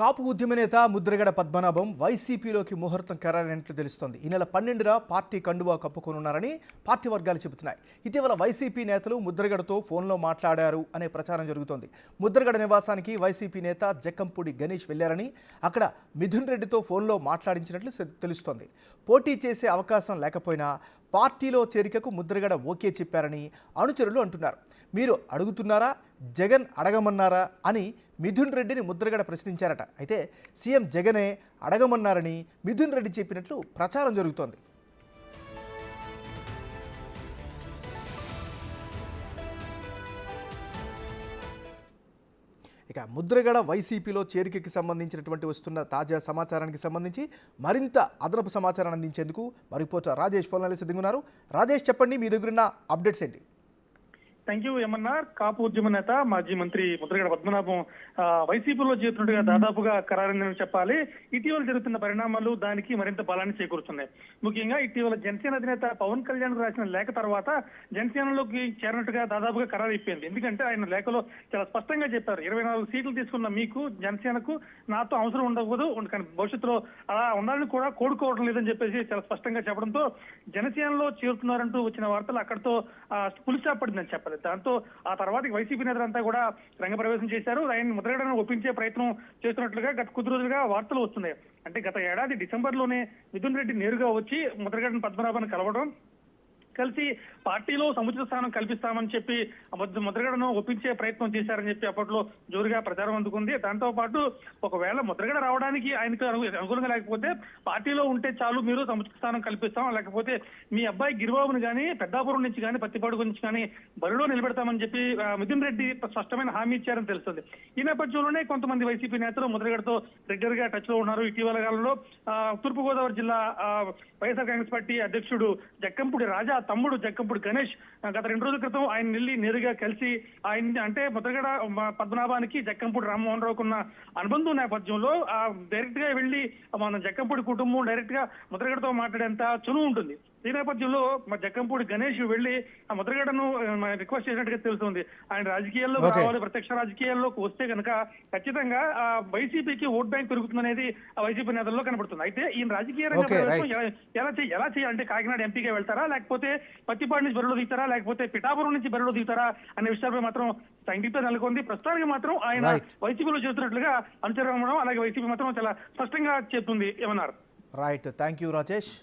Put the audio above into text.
కాపు ఉద్యమ నేత ముద్రగడ పద్మనాభం వైసీపీలోకి ముహూర్తం ఖరారైనట్లు తెలుస్తోంది. ఈ నెల 12న పార్టీ కండువా కప్పుకోనున్నారని పార్టీ వర్గాలు చెబుతున్నాయి. ఇటీవల వైసీపీ నేతలు ముద్రగడతో ఫోన్లో మాట్లాడారు అనే ప్రచారం జరుగుతోంది. ముద్రగడ నివాసానికి వైసీపీ నేత జక్కంపూడి గణేష్ వెళ్లారని, అక్కడ మిథున్ రెడ్డితో ఫోన్లో మాట్లాడించినట్లు తెలుస్తోంది. పోటీ చేసే అవకాశం లేకపోయినా పార్టీలో చేరికకు ముద్రగడ ఓకే చెప్పారని అనుచరులు అంటున్నారు. మీరు అడుగుతున్నారా, జగన్ అడగమన్నారా అని మిథున్ రెడ్డిని ముద్రగడ ప్రశ్నించారట. అయితే సీఎం జగనే అడగమన్నారని మిథున్ రెడ్డి చెప్పినట్లు ప్రచారం జరుగుతోంది. ఇక ముద్రగడ వైసీపీలో చేరికకి సంబంధించినటువంటి వస్తున్న తాజా సమాచారానికి సంబంధించి మరింత అదనపు సమాచారాన్ని అందించేందుకు మరి రిపోర్టర్ రాజేష్ ఫోన్లో సిద్ధంగా ఉన్నారు. రాజేష్, చెప్పండి, మీ దగ్గరున్న అప్డేట్స్ ఏంటి? Thank you MNR. కాపు ఉద్యమ నేత మాజీ మంత్రి ముద్రగడ పద్మనాభం వైసీపీలో చేరుతున్నట్టుగా దాదాపుగా ఖరారైందని చెప్పాలి. ఇటీవల జరుగుతున్న పరిణామాలు దానికి మరింత బలాన్ని చేకూరుతున్నాయి. ముఖ్యంగా ఇటీవల జనసేన అధినేత పవన్ కళ్యాణ్ రాసిన లేఖ తర్వాత జనసేనలోకి చేరినట్టుగా దాదాపుగా ఖరారైపోయింది. ఎందుకంటే ఆయన లేఖలో చాలా స్పష్టంగా చెప్పారు, 24 సీట్లు తీసుకున్న మీకు జనసేనకు నాతో అవసరం ఉండకూడదు, కానీ భవిష్యత్తులో అలా ఉండాలని కూడా కోరుకోవడం లేదని చెప్పేసి చాలా స్పష్టంగా చెప్పడంతో జనసేనలో చేరుతున్నారంటూ వచ్చిన వార్తలు అక్కడితో పులి స్టాప్ పడిందని చెప్పాలి. దాంతో ఆ తర్వాత వైసీపీ నేతలంతా కూడా రంగప్రవేశం చేశారు. ఆయన ముద్రగడను ఒప్పించే ప్రయత్నం చేస్తున్నట్లుగా గత కొద్ది రోజులుగా వార్తలు వస్తున్నాయి. అంటే గత ఏడాది డిసెంబర్లోనే మిథున్ రెడ్డి నేరుగా వచ్చి ముద్రగడ పద్మనాభాన్ని కలిసి పార్టీలో సముచిత స్థానం కల్పిస్తామని చెప్పి ముద్రగడను ఒప్పించే ప్రయత్నం చేశారని చెప్పి అప్పట్లో జోరుగా ప్రచారం అందుకుంది. దాంతో పాటు ఒకవేళ ముద్రగడ రావడానికి ఆయనకు అనుకూలంగా లేకపోతే పార్టీలో ఉంటే చాలు, మీరు సముచిత స్థానం కల్పిస్తాం, లేకపోతే మీ అబ్బాయి గిరిబాబుని కానీ పెద్దాపురం నుంచి కానీ పత్తిపాడు నుంచి కానీ బరిలో నిలబెడతామని చెప్పి మిథున్ రెడ్డి స్పష్టమైన హామీ ఇచ్చారని తెలుస్తుంది. ఈ నేపథ్యంలోనే కొంతమంది వైసీపీ నేతలు ముద్రగడతో రెగ్యులర్ గా టచ్ లో ఉన్నారు. ఇటీవల కాలంలో తూర్పుగోదావరి జిల్లా వైఎస్ఆర్ కాంగ్రెస్ పార్టీ అధ్యక్షుడు జక్కంపూడి రాజా తమ్ముడు జక్కంపూడి గణేష్ గత 2 రోజుల క్రితం ఆయన వెళ్ళి నేరుగా కలిసి ఆయన అంటే ముద్రగడ పద్మనాభానికి జక్కంపూడి రామ్మోహన్ రావుకు ఉన్న అనుబంధం నేపథ్యంలో డైరెక్ట్ గా వెళ్ళి మన జక్కంపూడి కుటుంబం డైరెక్ట్ గా ముద్రగడతో మాట్లాడేంత చనువు ఉంటుంది. ఈ నేపథ్యంలో జక్కంపూడి గణేష్ వెళ్ళి ఆ ముద్రగడను రిక్వెస్ట్ చేసినట్టుగా తెలుస్తుంది. ఆయన రాజకీయాల్లోకి రావాలి, ప్రత్యక్ష రాజకీయాల్లోకి వస్తే కనుక ఖచ్చితంగా వైసీపీకి ఓట్ బ్యాంక్ పెరుగుతుందనేది వైసీపీ నేతల్లో కనబడుతుంది. అయితే ఈయన రాజకీయ ఎలా చేయాలంటే కాకినాడ ఎంపీగా వెళ్తారా, లేకపోతే పత్తిపాడు నుంచి బరిలో దిగుతారా, లేకపోతే పిఠాపురం నుంచి బరిలో దిగుతారా అనే విషయాలపై మాత్రం సంగీతం నెలకొంది. ప్రస్తుతానికి మాత్రం ఆయన వైసీపీలో చేస్తున్నట్లుగా అనుచరణ, అలాగే వైసీపీ మాత్రం చాలా స్పష్టంగా చెప్తుంది. ఏమన్నారు? Right, thank you Rajesh.